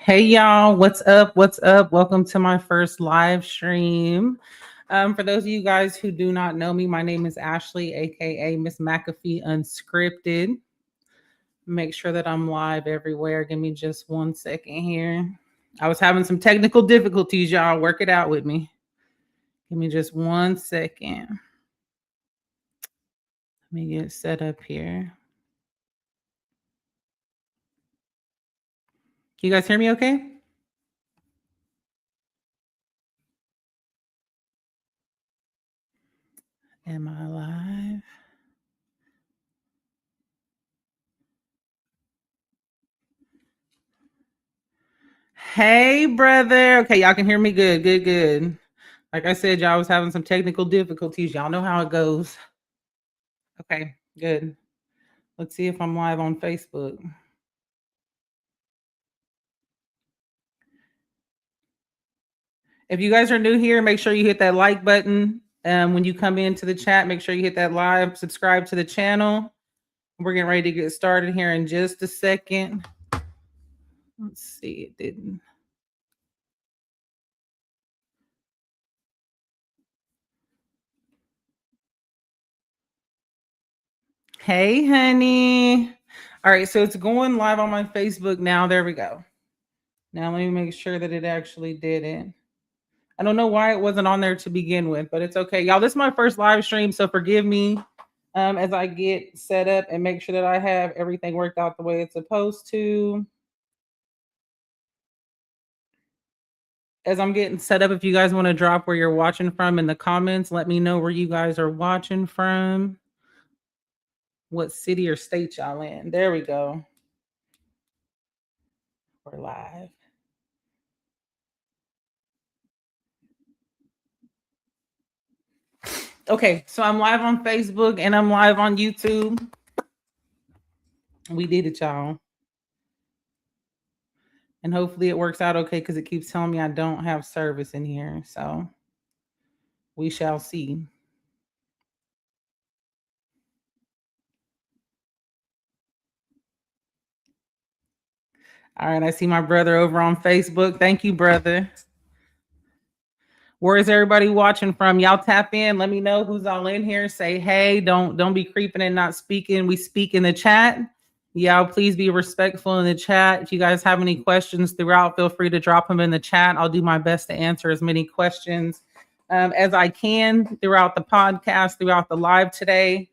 Hey y'all, what's up? What's up? Welcome to my first live stream. For those of you guys who do not know me, my name is Ashley, aka Miss McAfee Unscripted. Make sure that I'm live everywhere. Give me just 1 second here. I was having some technical difficulties, y'all. Work it out with me. Give me just 1 second. Let me get set up here. Can you guys hear me okay? Am I live? Hey, brother. Okay, y'all can hear me good. Good. Like I said, y'all was having some technical difficulties. Y'all know how it goes. Okay, good. Let's see if I'm live on Facebook. If you guys are new here, make sure you hit that like button. When you come into the chat, make sure you hit that live, subscribe to the channel. We're getting ready to get started here in just a second. Let's see, it didn't. Hey, honey. All right, so it's going live on my Facebook now. There we go. Now let me make sure that it actually did it. I don't know why it wasn't on there to begin with, but it's okay. Y'all, this is my first live stream, so forgive me as I get set up and make sure that I have everything worked out the way it's supposed to. As I'm getting set up, if you guys want to drop where you're watching from in the comments, let me know where you guys are watching from. What city or state y'all in. There we go. We're live. Okay, so I'm live on Facebook and I'm live on YouTube. We did it, y'all. And hopefully it works out okay because it keeps telling me I don't have service in here. So we shall see. All right, I see my brother over on Facebook. Thank you, brother. Where is everybody watching from? Y'all tap in. Let me know who's all in here. Say hey. Don't be creeping and not speaking. We speak in the chat. Y'all please be respectful in the chat. If you guys have any questions throughout, feel free to drop them in the chat. I'll do my best to answer as many questions as I can throughout the podcast, throughout the live today.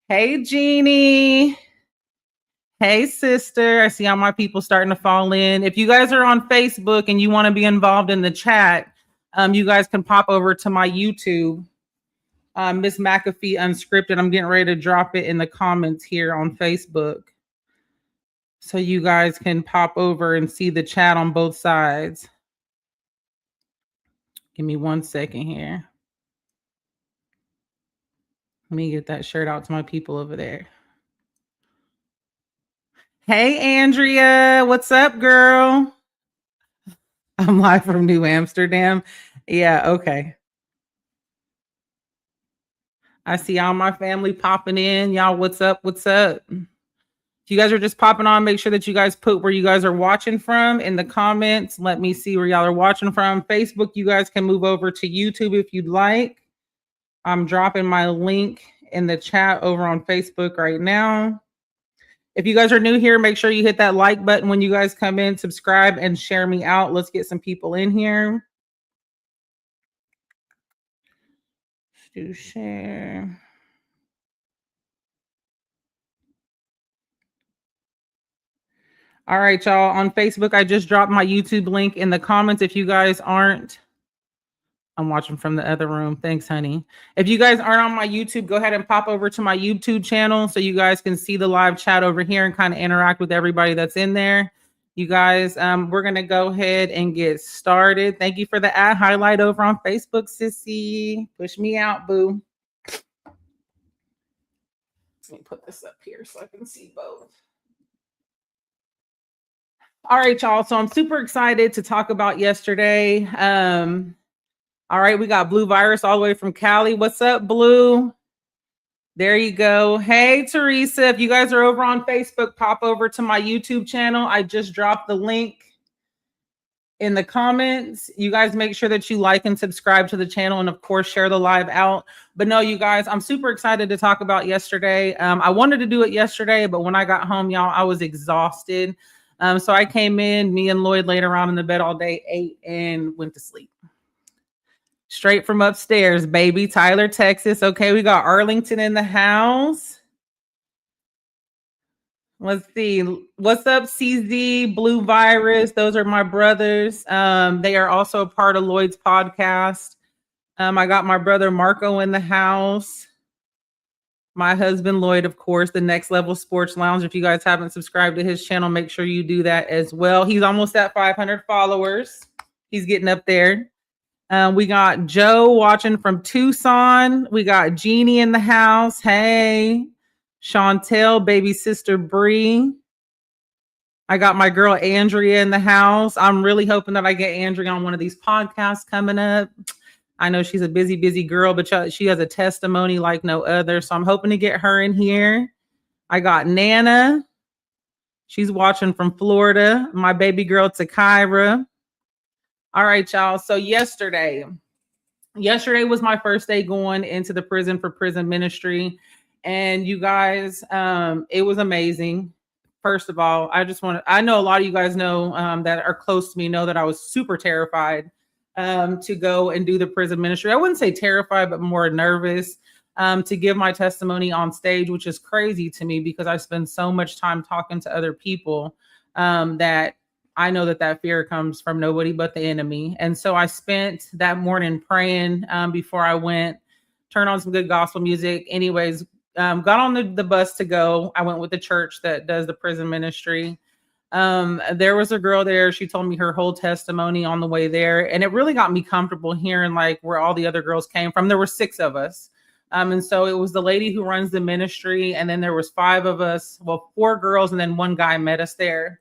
Hey, Jeannie. Hey, sister. I see all my people starting to fall in. If you guys are on Facebook and you want to be involved in the chat, you guys can pop over to my YouTube, Miss McAfee Unscripted. I'm getting ready to drop it in the comments here on Facebook. So you guys can pop over and see the chat on both sides. Give me 1 second here. Let me get that shirt out to my people over there. Hey, Andrea. What's up, girl? I'm live from New Amsterdam. Yeah, okay. I see all my family popping in. Y'all, what's up? What's up? If you guys are just popping on, make sure that you guys put where you guys are watching from in the comments. Let me see where y'all are watching from. Facebook, you guys can move over to YouTube if you'd like. I'm dropping my link in the chat over on Facebook right now. If you guys are new here, make sure you hit that like button when you guys come in, subscribe, and share me out. Let's get some people in here. Let's do share. All right, y'all. On Facebook, I just dropped my YouTube link in the comments. If you guys aren't, I'm watching from the other room. Thanks, honey. If you guys aren't on my YouTube, go ahead and pop over to my YouTube channel so you guys can see the live chat over here and kind of interact with everybody that's in there. You guys, we're going to go ahead and get started. Thank you for the ad highlight over on Facebook, sissy. Push me out, boo. Let me put this up here so I can see both. All right, y'all. So I'm super excited to talk about yesterday. All right, we got Blue Virus all the way from Cali. What's up, Blue? There you go. Hey, Teresa. If you guys are over on Facebook, pop over to my YouTube channel. I just dropped the link in the comments. You guys make sure that you like and subscribe to the channel, and of course share the live out. But no, you guys, I'm super excited to talk about yesterday. I wanted to do it yesterday, but when I got home, y'all, I was exhausted. So I came in, me and Lloyd laid around in the bed all day, ate, and went to sleep. Straight from upstairs, baby. Tyler, Texas. Okay, we got Arlington in the house. Let's see. What's up, CZ, Blue Virus? Those are my brothers. They are also a part of Lloyd's podcast. I got my brother Marco in the house. My husband Lloyd, of course, the Next Level Sports Lounge. If you guys haven't subscribed to his channel, make sure you do that as well. He's almost at 500 followers. He's getting up there. We got Joe watching from Tucson. We got Jeannie in the house. Hey. Chantel, baby sister Bree. I got my girl Andrea in the house. I'm really hoping that I get Andrea on one of these podcasts coming up. I know she's a busy, busy girl, but she has a testimony like no other. So I'm hoping to get her in here. I got Nana. She's watching from Florida. My baby girl Takira. All right, y'all. So yesterday was my first day going into the prison for prison ministry. And you guys, it was amazing. First of all, I know a lot of you guys know that are close to me know that I was super terrified to go and do the prison ministry. I wouldn't say terrified, but more nervous to give my testimony on stage, which is crazy to me because I spend so much time talking to other people that I know that fear comes from nobody but the enemy. And so I spent that morning praying before I went, turned on some good gospel music. Anyways, got on the bus to go. I went with the church that does the prison ministry. There was a girl there. She told me her whole testimony on the way there. And it really got me comfortable hearing like where all the other girls came from. There were 6 of us. And so it was the lady who runs the ministry. And then there was 5 of us, 4 girls, and then 1 guy met us there.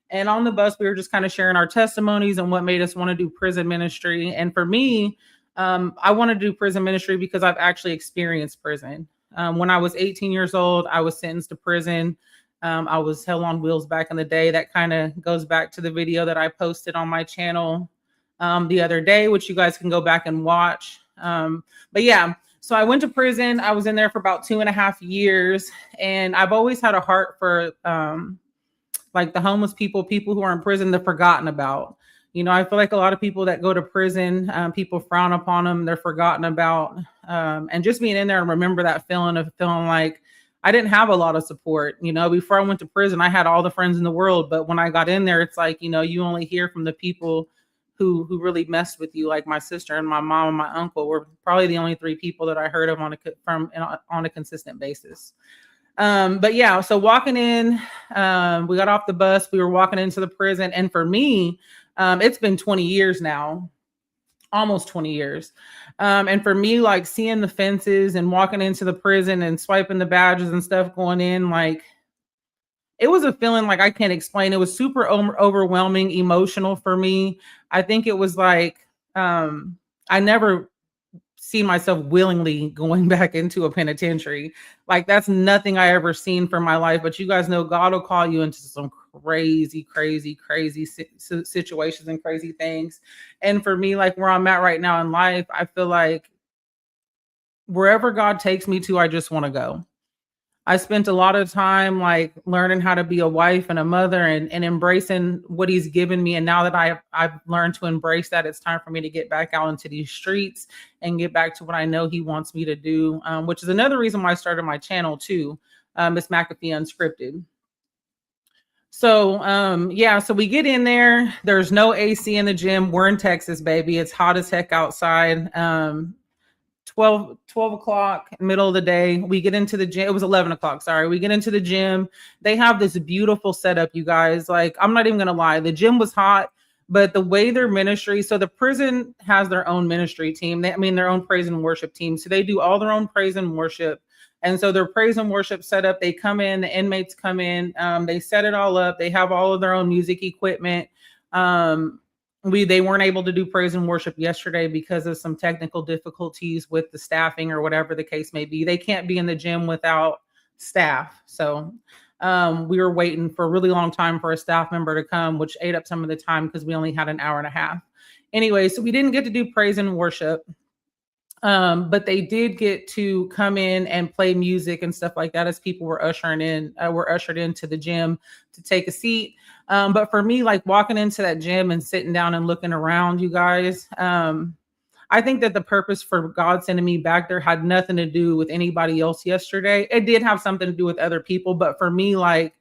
And on the bus, we were just kind of sharing our testimonies and what made us want to do prison ministry. And for me, I want to do prison ministry because I've actually experienced prison. When I was 18 years old, I was sentenced to prison. I was hell on wheels back in the day. That kind of goes back to the video that I posted on my channel the other day, which you guys can go back and watch. But yeah, so I went to prison. I was in there for about 2.5 years. And I've always had a heart for like the homeless people who are in prison, they're forgotten about. You know, I feel like a lot of people that go to prison, people frown upon them. They're forgotten about. And just being in there and remember that feeling of feeling like I didn't have a lot of support. You know, before I went to prison, I had all the friends in the world. But when I got in there, it's like, you know, you only hear from the people who really messed with you, like my sister and my mom and my uncle were probably the only 3 people that I heard of on a consistent basis. But yeah, so walking in, we got off the bus, we were walking into the prison. And for me, it's been 20 years now, almost 20 years. And for me, like seeing the fences and walking into the prison and swiping the badges and stuff going in, like it was a feeling like I can't explain. It was super overwhelming, emotional for me. I think it was like, I never see myself willingly going back into a penitentiary. Like that's nothing I ever seen for my life. But you guys know God will call you into some crazy situations and crazy things. And for me, like where I'm at right now in life, I feel like wherever God takes me to, I just want to go. I spent a lot of time like learning how to be a wife and a mother and embracing what he's given me. And now that I've learned to embrace that, it's time for me to get back out into these streets and get back to what I know he wants me to do, which is another reason why I started my channel too, Miss McAfee Unscripted. So yeah, so we get in there. There's no AC in the gym. We're in Texas, baby. It's hot as heck outside. 12 o'clock, middle of the day, we get into the gym. It was 11 o'clock. Sorry. We get into the gym. They have this beautiful setup, you guys. Like, I'm not even going to lie. The gym was hot, but the way their ministry, so the prison has their own ministry team. Their own praise and worship team. So they do all their own praise and worship. And so their praise and worship setup, they come in, the inmates come in, they set it all up. They have all of their own music equipment. They weren't able to do praise and worship yesterday because of some technical difficulties with the staffing or whatever the case may be. They can't be in the gym without staff. So We were waiting for a really long time for a staff member to come, which ate up some of the time because we only had an hour and a half. Anyway, so we didn't get to do praise and worship. But they did get to come in and play music and stuff like that as people were ushered into the gym to take a seat. But for me, like walking into that gym and sitting down and looking around, you guys, I think that the purpose for God sending me back there had nothing to do with anybody else yesterday. It did have something to do with other people, but for me, like,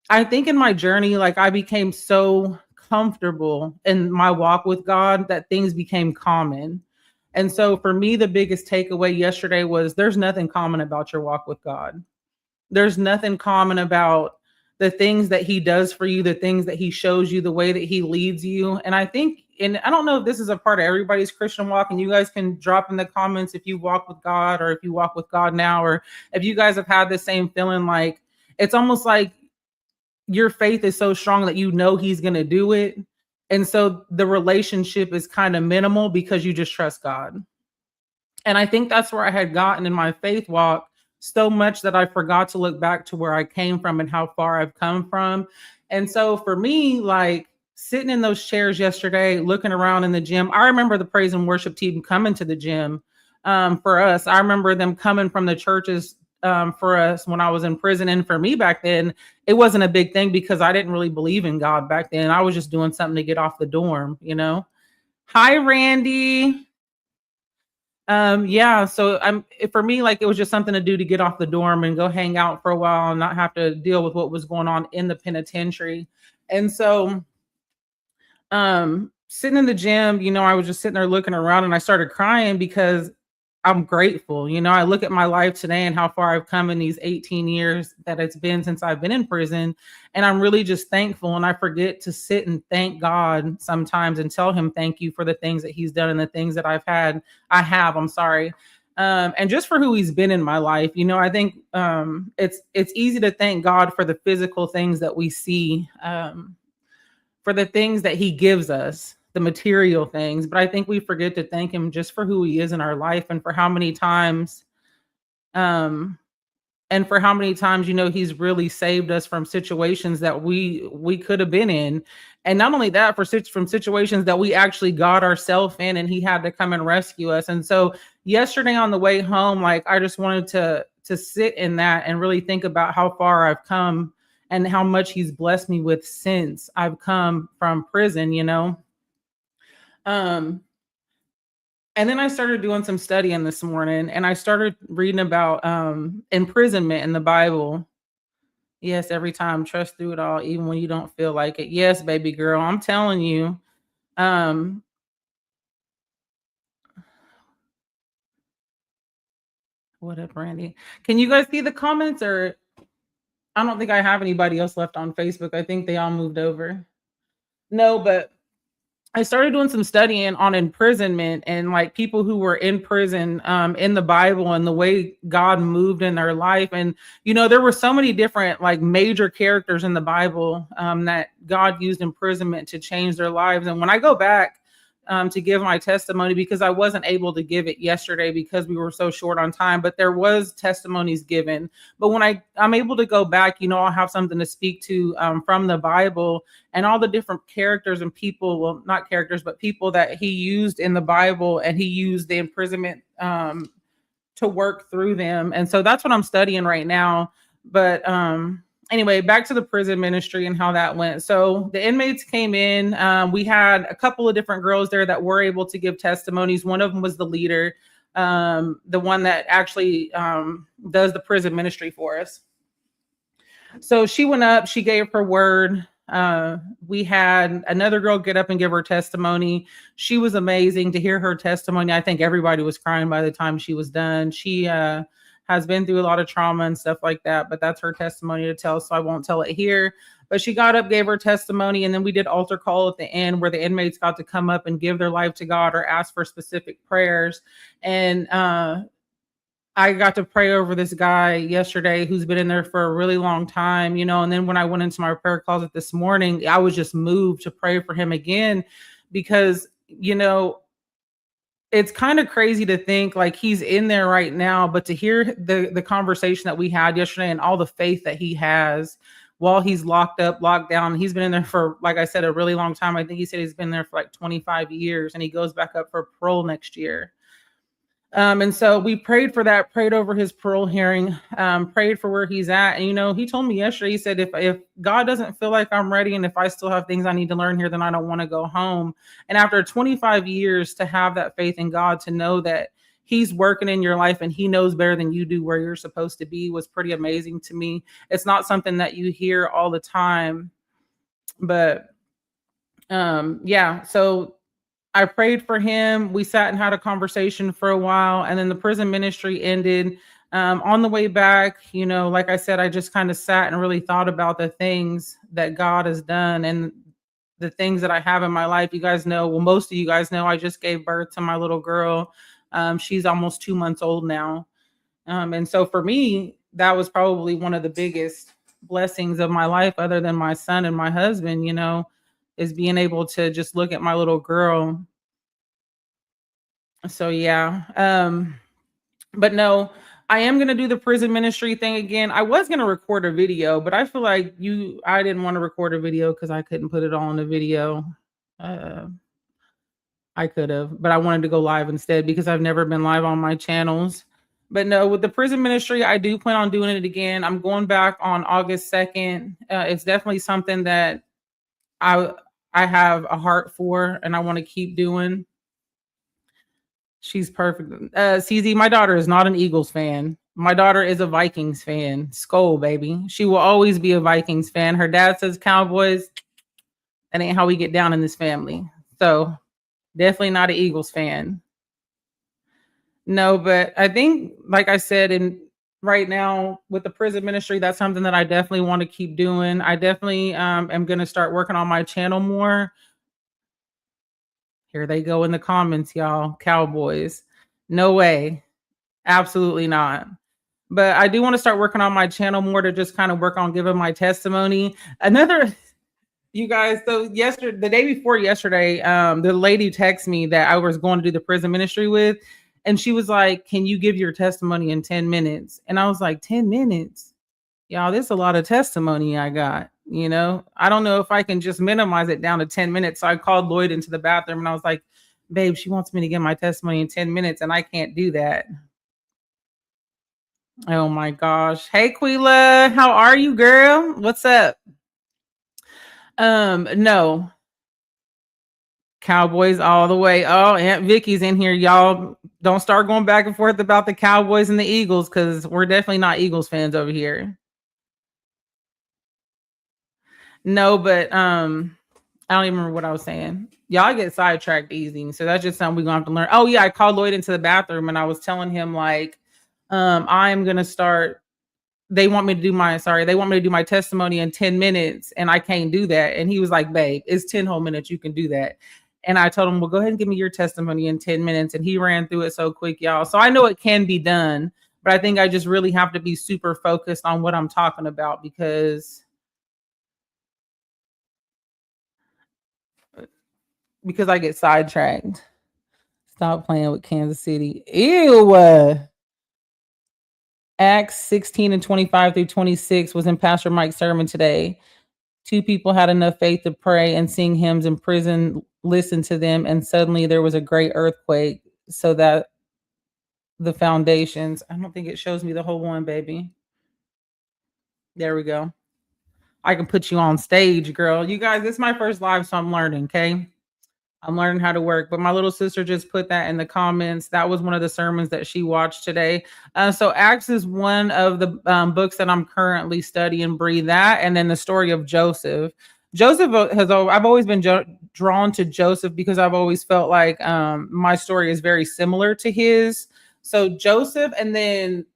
I think in my journey, like I became so comfortable in my walk with God that things became common. And so for me, the biggest takeaway yesterday was there's nothing common about your walk with God. There's nothing common about the things that he does for you, the things that he shows you, the way that he leads you. And I think, and I don't know if this is a part of everybody's Christian walk, and you guys can drop in the comments if you walk with God or if you walk with God now, or if you guys have had the same feeling, like it's almost like your faith is so strong that you know he's going to do it. And so the relationship is kind of minimal because you just trust God. And I think that's where I had gotten in my faith walk so much that I forgot to look back to where I came from and how far I've come from. And so for me, like sitting in those chairs yesterday, looking around in the gym, I remember the praise and worship team coming to the gym for us. I remember them coming from the churches for us when I was in prison. And for me back then, it wasn't a big thing because I didn't really believe in God back then. I was just doing something to get off the dorm, you know? Hi, Randy. Yeah, so for me, like it was just something to do to get off the dorm and go hang out for a while and not have to deal with what was going on in the penitentiary. And so sitting in the gym, you know, I was just sitting there looking around and I started crying because I'm grateful. You know, I look at my life today and how far I've come in these 18 years that it's been since I've been in prison. And I'm really just thankful. And I forget to sit and thank God sometimes and tell him thank you for the things that he's done and the things that I'm sorry. And just for who he's been in my life. You know, I think it's easy to thank God for the physical things that we see, for the things that he gives us, the material things, but I think we forget to thank him just for who he is in our life and for how many times, um, you know, he's really saved us from situations that we could have been in. And not only that, from situations that we actually got ourselves in and he had to come and rescue us. And so yesterday on the way home, like I just wanted to sit in that and really think about how far I've come and how much he's blessed me with since I've come from prison, you know. And then I started doing some studying this morning and I started reading about imprisonment in the Bible. Yes, every time, trust through it all, even when you don't feel like it. Yes, baby girl, I'm telling you. Um, what up, Randy? Can you guys see the comments, or I don't think I have anybody else left on Facebook. I think they all moved over. No, but I started doing some studying on imprisonment and like people who were in prison in the Bible and the way God moved in their life. And, you know, there were so many different like major characters in the Bible that God used imprisonment to change their lives. And when I go back to give my testimony, because I wasn't able to give it yesterday because we were so short on time, but there was testimonies given. But when I'm able to go back, you know, I'll have something to speak to from the Bible and all the different characters and people, well, not characters, but people that he used in the Bible, and he used the imprisonment to work through them. And so that's what I'm studying right now. But anyway, back to the prison ministry and how that went. So the inmates came in. We had a couple of different girls there that were able to give testimonies. One of them was the leader, the one that actually does the prison ministry for us. So she went up, she gave her word. We had another girl get up and give her testimony. She was amazing to hear her testimony. I think everybody was crying by the time she was done. She has been through a lot of trauma and stuff like that, but that's her testimony to tell, so I won't tell it here. But she got up, gave her testimony, and then we did altar call at the end where the inmates got to come up and give their life to God or ask for specific prayers. And I got to pray over this guy yesterday who's been in there for a really long time, you know. And then when I went into my prayer closet this morning, I was just moved to pray for him again because, you know, it's kind of crazy to think like he's in there right now, but to hear the conversation that we had yesterday and all the faith that he has while he's locked up, locked down. He's been in there for, like I said, a really long time. I think he said he's been there for like 25 years, and he goes back up for parole next year. And so we prayed for that, prayed over his parole hearing, prayed for where he's at. And, he told me yesterday, he said, if God doesn't feel like I'm ready, and if I still have things I need to learn here, then I don't want to go home. And after 25 years to have that faith in God, to know that he's working in your life and he knows better than you do where you're supposed to be, was pretty amazing to me. It's not something that you hear all the time, but yeah. So I prayed for him. We sat and had a conversation for a while, and then the prison ministry ended. On the way back, like I said, I just kind of sat and really thought about the things that God has done and the things that I have in my life. You guys know, well, most of you guys know, I just gave birth to my little girl. She's almost 2 months old now. And so for me, that was probably one of the biggest blessings of my life, other than my son and my husband, is being able to just look at my little girl. So yeah. But no, I am going to do the prison ministry thing again. I was going to record a video, but I feel like I didn't want to record a video because I couldn't put it all in the video. I could have, but I wanted to go live instead because I've never been live on my channels. But no, with the prison ministry, I do plan on doing it again. I'm going back on August 2nd. It's definitely something that I have a heart for, and I want to keep doing. She's perfect. CZ, my daughter is not an Eagles fan. My daughter is a Vikings fan. Skol, baby. She will always be a Vikings fan. Her dad says Cowboys. That ain't how we get down in this family. So definitely not an Eagles fan. No, but I think, like I said, right now with the prison ministry, that's something that I definitely want to keep doing. I definitely am going to start working on my channel more. Here they go in the comments, y'all. Cowboys. No way. Absolutely not. But I do want to start working on my channel more, to just kind of work on giving my testimony. You guys, so the day before yesterday, the lady texted me that I was going to do the prison ministry with, and she was like, "Can you give your testimony in 10 minutes?" And I was like, 10 minutes? Y'all, there's a lot of testimony I got. I don't know if I can just minimize it down to 10 minutes. So I called Lloyd into the bathroom and I was like, "Babe, she wants me to give my testimony in 10 minutes and I can't do that." Oh my gosh. Hey, Quila, how are you, girl? What's up? No. Cowboys all the way. Oh, Aunt Vicky's in here. Y'all don't start going back and forth about the Cowboys and the Eagles, because we're definitely not Eagles fans over here. No, but I don't even remember what I was saying. Y'all get sidetracked easy. So that's just something we're gonna have to learn. Oh yeah, I called Lloyd into the bathroom and I was telling him like, I'm gonna start. They want me to do my testimony in 10 minutes and I can't do that. And he was like, "Babe, it's 10 whole minutes. You can do that." And I told him, "Well, go ahead and give me your testimony in 10 minutes. And he ran through it so quick, y'all. So I know it can be done, but I think I just really have to be super focused on what I'm talking about, because I get sidetracked. Stop playing with Kansas City. Ew. Acts 16 and 25 through 26 was in Pastor Mike's sermon today. 2 people had enough faith to pray and sing hymns in prison, listen to them, and suddenly there was a great earthquake, so that the foundations, I don't think it shows me the whole one, baby. There we go. I can put you on stage, girl. You guys, this is my first live, so I'm learning, okay? I'm learning how to work. But my little sister just put that in the comments. That was one of the sermons that she watched today. So Acts is one of the books that I'm currently studying. Bree, that, and then the story of Joseph. I've always been drawn to Joseph because I've always felt like my story is very similar to his. So Joseph, and then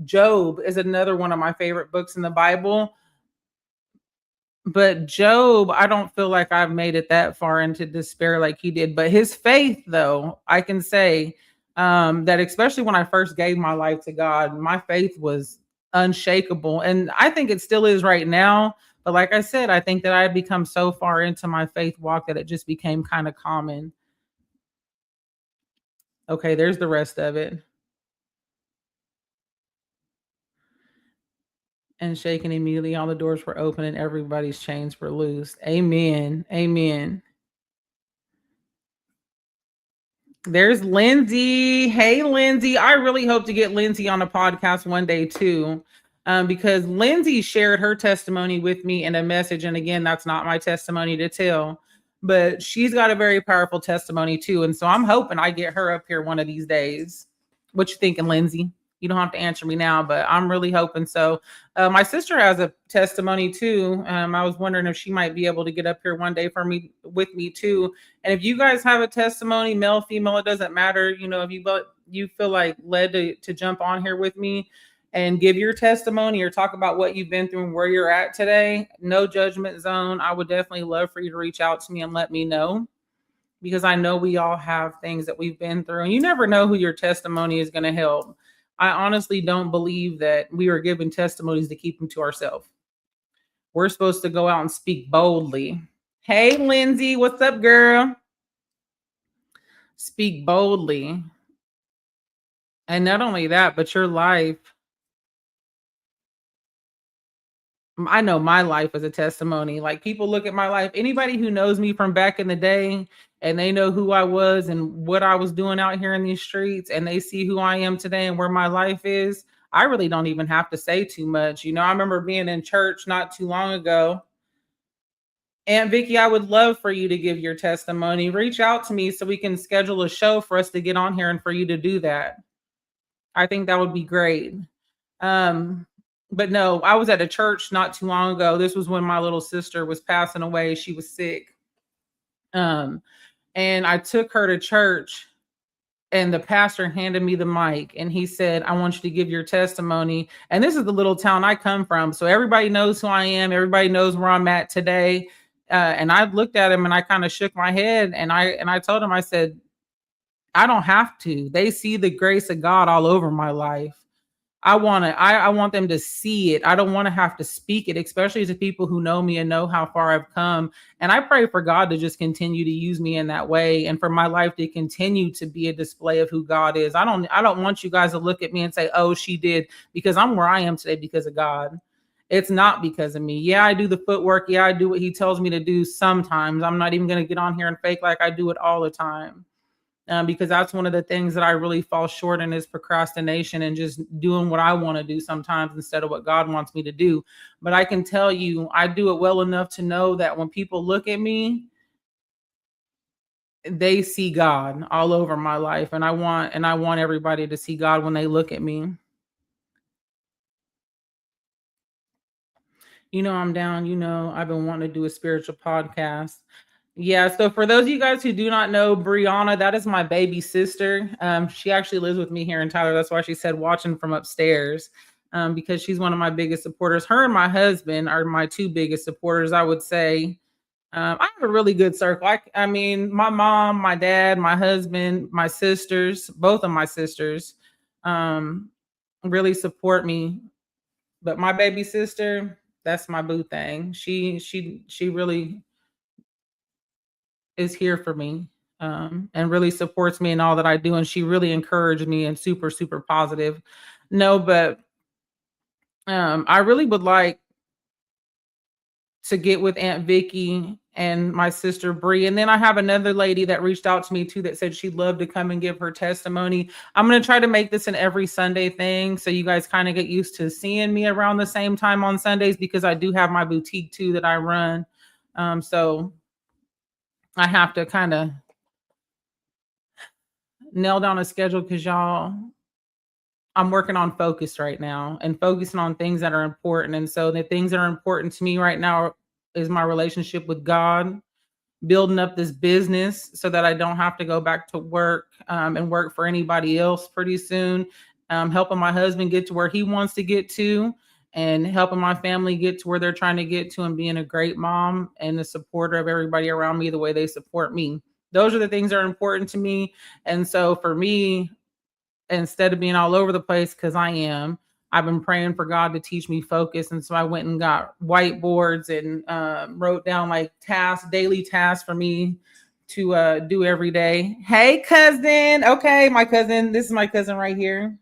Job is another one of my favorite books in the Bible. But Job, I don't feel like I've made it that far into despair like he did. But his faith, though, I can say that especially when I first gave my life to God, my faith was unshakable. And I think it still is right now. But like I said, I think that I had become so far into my faith walk that it just became kind of common. Okay, there's the rest of it. And shaking immediately, all the doors were open and everybody's chains were loosed. Amen. Amen. There's Lindsay. Hey, Lindsay. I really hope to get Lindsay on a podcast one day too, because Lindsay shared her testimony with me in a message. And again, that's not my testimony to tell, but she's got a very powerful testimony too. And so I'm hoping I get her up here one of these days. What you thinking, Lindsay? You don't have to answer me now, but I'm really hoping so. My sister has a testimony too. I was wondering if she might be able to get up here one day for me with me too. And if you guys have a testimony, male, female, it doesn't matter. You know, if you feel like led to jump on here with me and give your testimony or talk about what you've been through and where you're at today, no judgment zone. I would definitely love for you to reach out to me and let me know, because I know we all have things that we've been through, and you never know who your testimony is going to help. I honestly don't believe that we are given testimonies to keep them to ourselves. We're supposed to go out and speak boldly. Hey, Lindsay, what's up, girl? Speak boldly. And not only that, but your life. I know my life is a testimony. Like, people look at my life, anybody who knows me from back in the day and they know who I was and what I was doing out here in these streets, and they see who I am today and where my life is, I really don't even have to say too much. You know, I remember being in church not too long ago. Aunt Vicky, I would love for you to give your testimony. Reach out to me so we can schedule a show for us to get on here and for you to do that. I think that would be great. Um, but no, I was at a church not too long ago. This was when my little sister was passing away. She was sick. Um, and I took her to church, and the pastor handed me the mic and he said, I want you to give your testimony. And this is the little town I come from. So everybody knows who I am. Everybody knows where I'm at today. And I looked at him and I kind of shook my head, and I told him, I said, I don't have to. They see the grace of God all over my life. I want them to see it. I don't want to have to speak it, especially to people who know me and know how far I've come. And I pray for God to just continue to use me in that way, and for my life to continue to be a display of who God is. I don't want you guys to look at me and say, "Oh, she did," because I'm where I am today because of God. It's not because of me. Yeah, I do the footwork. Yeah, I do what he tells me to do sometimes. I'm not even going to get on here and fake like I do it all the time, because that's one of the things that I really fall short in, is procrastination and just doing what I want to do sometimes instead of what God wants me to do. But I can tell you, I do it well enough to know that when people look at me, they see God all over my life, and I want everybody to see God when they look at me. You know, I'm down. You know, I've been wanting to do a spiritual podcast. Yeah, so for those of you guys who do not know, Brianna, that is my baby sister. She actually lives with me here in Tyler. That's why she said watching from upstairs, because she's one of my biggest supporters. Her and my husband are my two biggest supporters, I would say. I have a really good circle. I mean, my mom, my dad, my husband, my sisters, both of my sisters, um, really support me. But my baby sister, that's my boo thing. She really is here for me, and really supports me in all that I do. And she really encouraged me and super, super positive. No, but I really would like to get with Aunt Vicky and my sister Bree. And then I have another lady that reached out to me too that said she'd love to come and give her testimony. I'm going to try to make this an every Sunday thing, so you guys kind of get used to seeing me around the same time on Sundays, because I do have my boutique too that I run. So I have to kind of nail down a schedule, because y'all, I'm working on focus right now and focusing on things that are important. And so the things that are important to me right now is my relationship with God, building up this business so that I don't have to go back to work, and work for anybody else pretty soon, helping my husband get to where he wants to get to, and helping my family get to where they're trying to get to, and being a great mom and a supporter of everybody around me the way they support me. Those are the things that are important to me. And so for me, instead of being all over the place, because I've been praying for God to teach me focus. And so I went and got whiteboards and wrote down like daily tasks for me to do every day. Hey, cousin. Okay, my cousin. This is my cousin right here.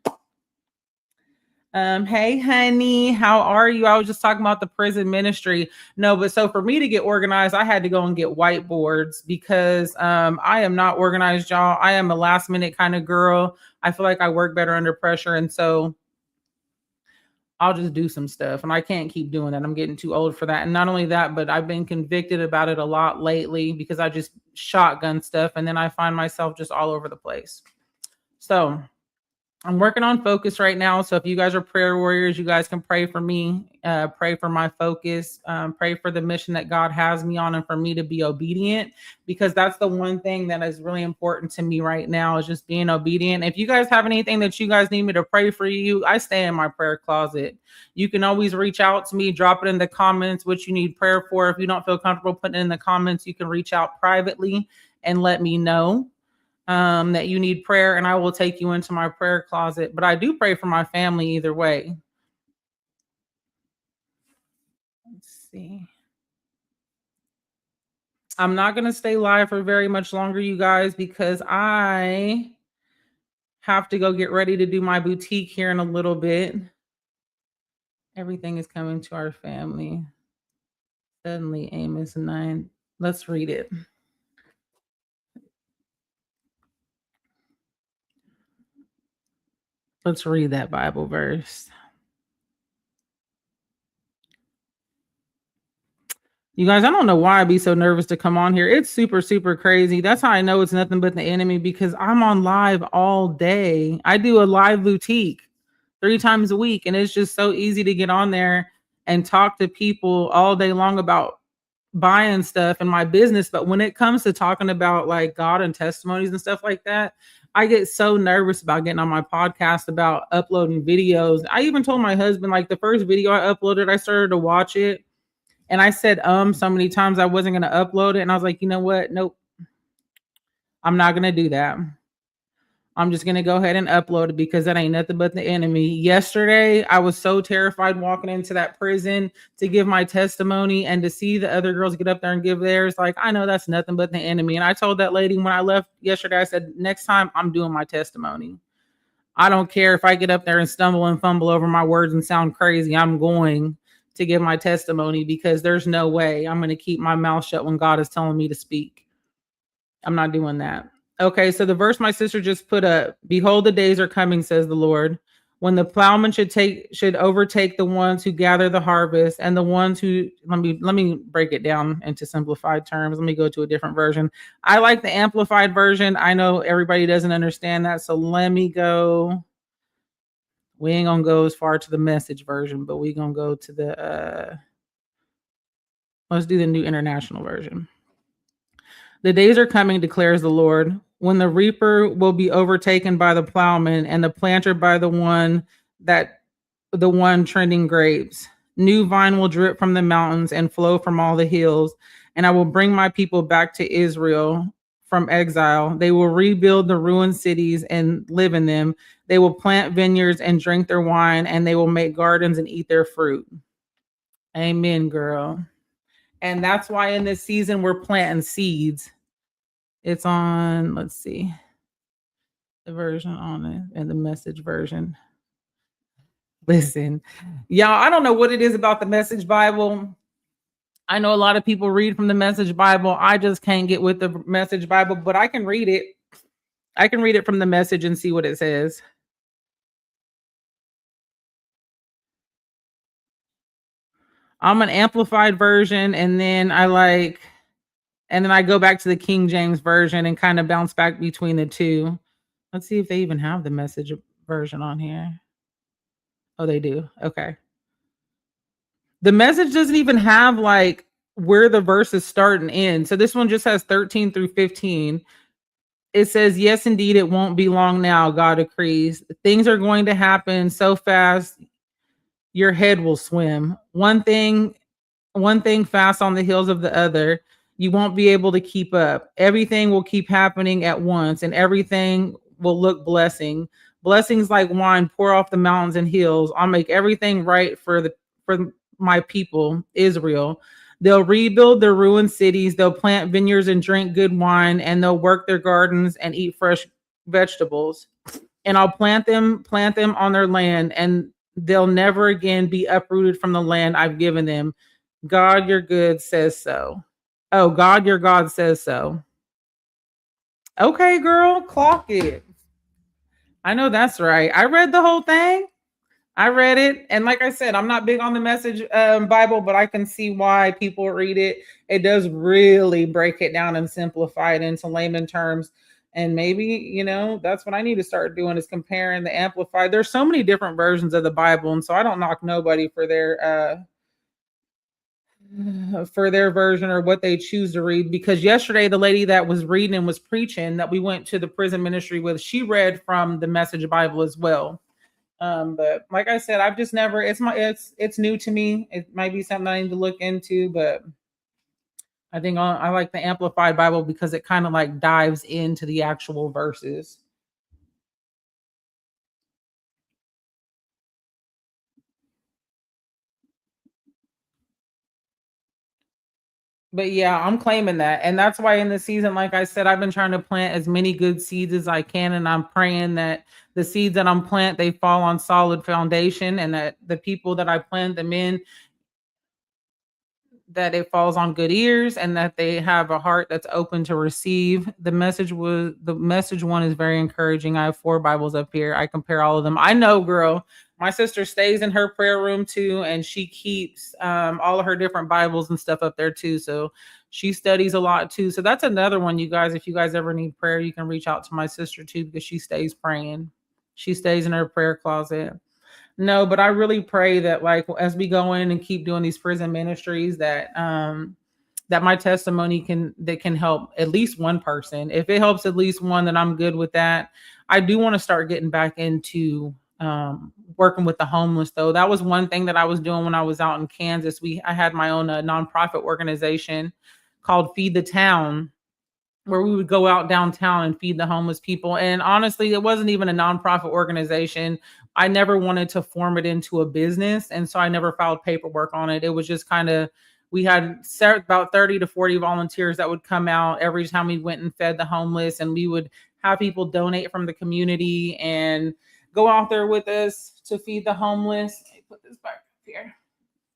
Hey honey, how are you? I was just talking about the prison ministry. No, but so for me to get organized, I had to go and get whiteboards because I am not organized, y'all. I am a last minute kind of girl. I feel like I work better under pressure. And so I'll just do some stuff. And I can't keep doing that. I'm getting too old for that. And not only that, but I've been convicted about it a lot lately because I just shotgun stuff and then I find myself just all over the place. So I'm working on focus right now. So if you guys are prayer warriors, you guys can pray for me, pray for my focus, pray for the mission that God has me on and for me to be obedient, because that's the one thing that is really important to me right now is just being obedient. If you guys have anything that you guys need me to pray for you, I stay in my prayer closet. You can always reach out to me, drop it in the comments, what you need prayer for. If you don't feel comfortable putting it in the comments, you can reach out privately and let me know that you need prayer, and I will take you into my prayer closet. But I do pray for my family either way. Let's see. I'm not going to stay live for very much longer, you guys, because I have to go get ready to do my boutique here in a little bit. Everything is coming to our family. Suddenly, Amos 9. Let's read it. Let's read that Bible verse. You guys, I don't know why I'd be so nervous to come on here. It's super, super crazy. That's how I know it's nothing but the enemy, because I'm on live all day. I do a live boutique 3 times a week, and it's just so easy to get on there and talk to people all day long about buying stuff in my business. But when it comes to talking about like God and testimonies and stuff like that, I get so nervous about getting on my podcast about uploading videos. I even told my husband, like the first video I uploaded, I started to watch it and I said so many times I wasn't going to upload it. And I was like, you know what? Nope. I'm not going to do that. I'm just going to go ahead and upload it because that ain't nothing but the enemy. Yesterday, I was so terrified walking into that prison to give my testimony and to see the other girls get up there and give theirs. Like, I know that's nothing but the enemy. And I told that lady when I left yesterday, I said, next time I'm doing my testimony. I don't care if I get up there and stumble and fumble over my words and sound crazy. I'm going to give my testimony because there's no way I'm going to keep my mouth shut when God is telling me to speak. I'm not doing that. Okay, so the verse my sister just put up, behold, the days are coming, says the Lord, when the plowman should overtake the ones who gather the harvest, and the ones who, let me break it down into simplified terms. Let me go to a different version. I like the amplified version. I know everybody doesn't understand that, so let me go. We ain't gonna go as far to the Message version, but we gonna go to the let's do the New International Version. The days are coming, declares the Lord, when the reaper will be overtaken by the plowman and the planter by the one trending grapes. New vine will drip from the mountains and flow from all the hills, and I will bring my people back to Israel from exile. They will rebuild the ruined cities and live in them. They will plant vineyards and drink their wine, and they will make gardens and eat their fruit. Amen, girl. And that's why in this season we're planting seeds. It's on, let's see, the version on it and the Message version. Listen, y'all, I don't know what it is about the Message Bible. I know a lot of people read from the Message Bible. I just can't get with the Message Bible, but I can read it. I can read it from the Message and see what it says. I'm an amplified version, and then I go back to the King James version and kind of bounce back between the two. Let's see if they even have the Message version on here. Oh, they do. Okay. The Message doesn't even have like where the verses start and end. So this one just has 13 through 15. It says, yes, indeed, it won't be long now, God decrees. Things are going to happen so fast, your head will swim. One thing fast on the heels of the other. You won't be able to keep up. Everything will keep happening at once, and everything will look blessing. Blessings like wine pour off the mountains and hills. I'll make everything right for my people, Israel. They'll rebuild their ruined cities. They'll plant vineyards and drink good wine, and they'll work their gardens and eat fresh vegetables. And I'll plant them on their land, and they'll never again be uprooted from the land I've given them. God, your good says so. Oh, God, your God says so. Okay, girl, clock it. I know that's right. I read the whole thing. I read it, and like I said, I'm not big on the Message Bible, but I can see why people read it. It does really break it down and simplify it into layman terms. And maybe, that's what I need to start doing is comparing the Amplified. There's so many different versions of the Bible, and so I don't knock nobody for their version or what they choose to read. Because yesterday, the lady that was reading and was preaching that we went to the prison ministry with, she read from the Message Bible as well. But like I said, I've just never, it's new to me. It might be something I need to look into, but I think I like the Amplified Bible because it kind of like dives into the actual verses. But yeah, I'm claiming that. And that's why in the season, like I said, I've been trying to plant as many good seeds as I can. And I'm praying that the seeds that I'm planting, they fall on solid foundation, and that the people that I plant them in, that it falls on good ears, and that they have a heart that's open to receive. The message one is very encouraging. I have 4 Bibles up here. I compare all of them. I know, girl, my sister stays in her prayer room too, and she keeps all of her different Bibles and stuff up there too. So she studies a lot too. So that's another one, you guys. If you guys ever need prayer, you can reach out to my sister too, because she stays praying. She stays in her prayer closet. No, but I really pray that, like, as we go in and keep doing these prison ministries, that my testimony can help at least one person. If it helps at least one, then I'm good with that. I do want to start getting back into working with the homeless, though. That was one thing that I was doing when I was out in Kansas. I had my own nonprofit organization called Feed the Town, where we would go out downtown and feed the homeless people. And honestly, it wasn't even a nonprofit organization. I never wanted to form it into a business. And so I never filed paperwork on it. It was just kind of, we had about 30 to 40 volunteers that would come out every time we went and fed the homeless. And we would have people donate from the community and go out there with us to feed the homeless. Let me put this back up here.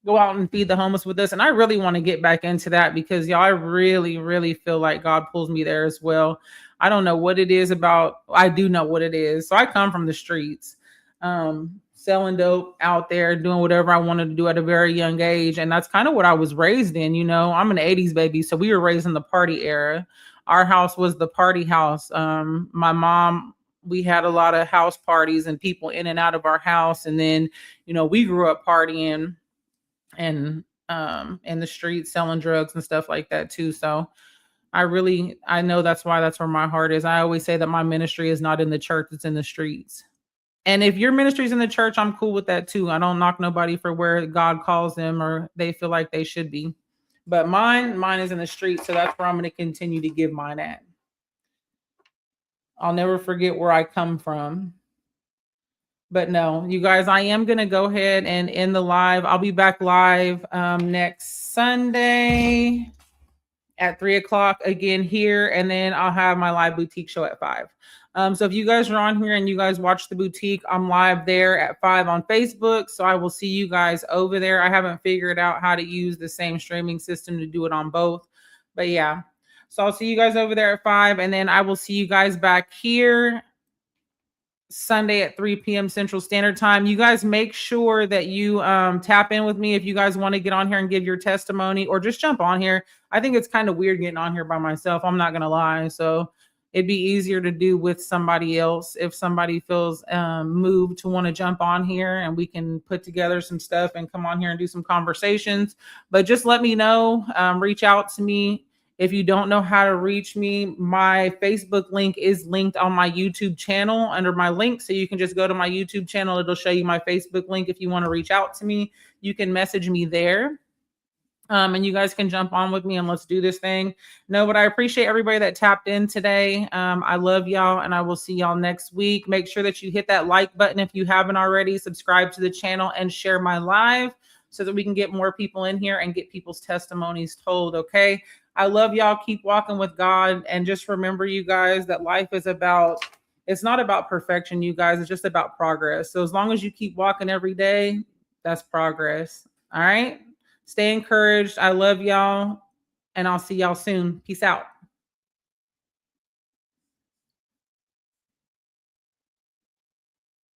Go out and feed the homeless with us. And I really want to get back into that because, y'all, I really, really feel like God pulls me there as well. I don't know what it is about. I do know what it is. So I come from the streets, selling dope out there, doing whatever I wanted to do at a very young age. And that's kind of what I was raised in. I'm an 80s baby. So we were raised in the party era. Our house was the party house. My mom, we had a lot of house parties and people in and out of our house. And then, we grew up partying and in the streets selling drugs and stuff like that too. So I know that's where my heart is. I always say that my ministry is not in the church, it's in the streets. And if your ministry's in the church, I'm cool with that too. I don't knock nobody for where God calls them or they feel like they should be. But mine is in the streets, so that's where I'm going to continue to give mine at. I'll never forget where I come from. But no, you guys, I am going to go ahead and end the live. I'll be back live next Sunday at 3:00 again here. And then I'll have my live boutique show at 5. So if you guys are on here and you guys watch the boutique, I'm live there at 5 on Facebook. So I will see you guys over there. I haven't figured out how to use the same streaming system to do it on both. But yeah, so I'll see you guys over there at 5. And then I will see you guys back here Sunday at 3 p.m. Central Standard Time. You guys make sure that you tap in with me if you guys want to get on here and give your testimony or just jump on here. I think it's kind of weird getting on here by myself. I'm not going to lie. So it'd be easier to do with somebody else if somebody feels moved to want to jump on here and we can put together some stuff and come on here and do some conversations. But just let me know. Reach out to me. If you don't know how to reach me, my Facebook link is linked on my YouTube channel under my link. So you can just go to my YouTube channel. It'll show you my Facebook link. If you want to reach out to me, you can message me there. And you guys can jump on with me and let's do this thing. No, but I appreciate everybody that tapped in today. I love y'all and I will see y'all next week. Make sure that you hit that like button if you haven't already. Subscribe to the channel and share my live so that we can get more people in here and get people's testimonies told. Okay. I love y'all. Keep walking with God. And just remember, you guys, that life is about, it's not about perfection, you guys. It's just about progress. So as long as you keep walking every day, that's progress. All right. Stay encouraged. I love y'all. And I'll see y'all soon. Peace out.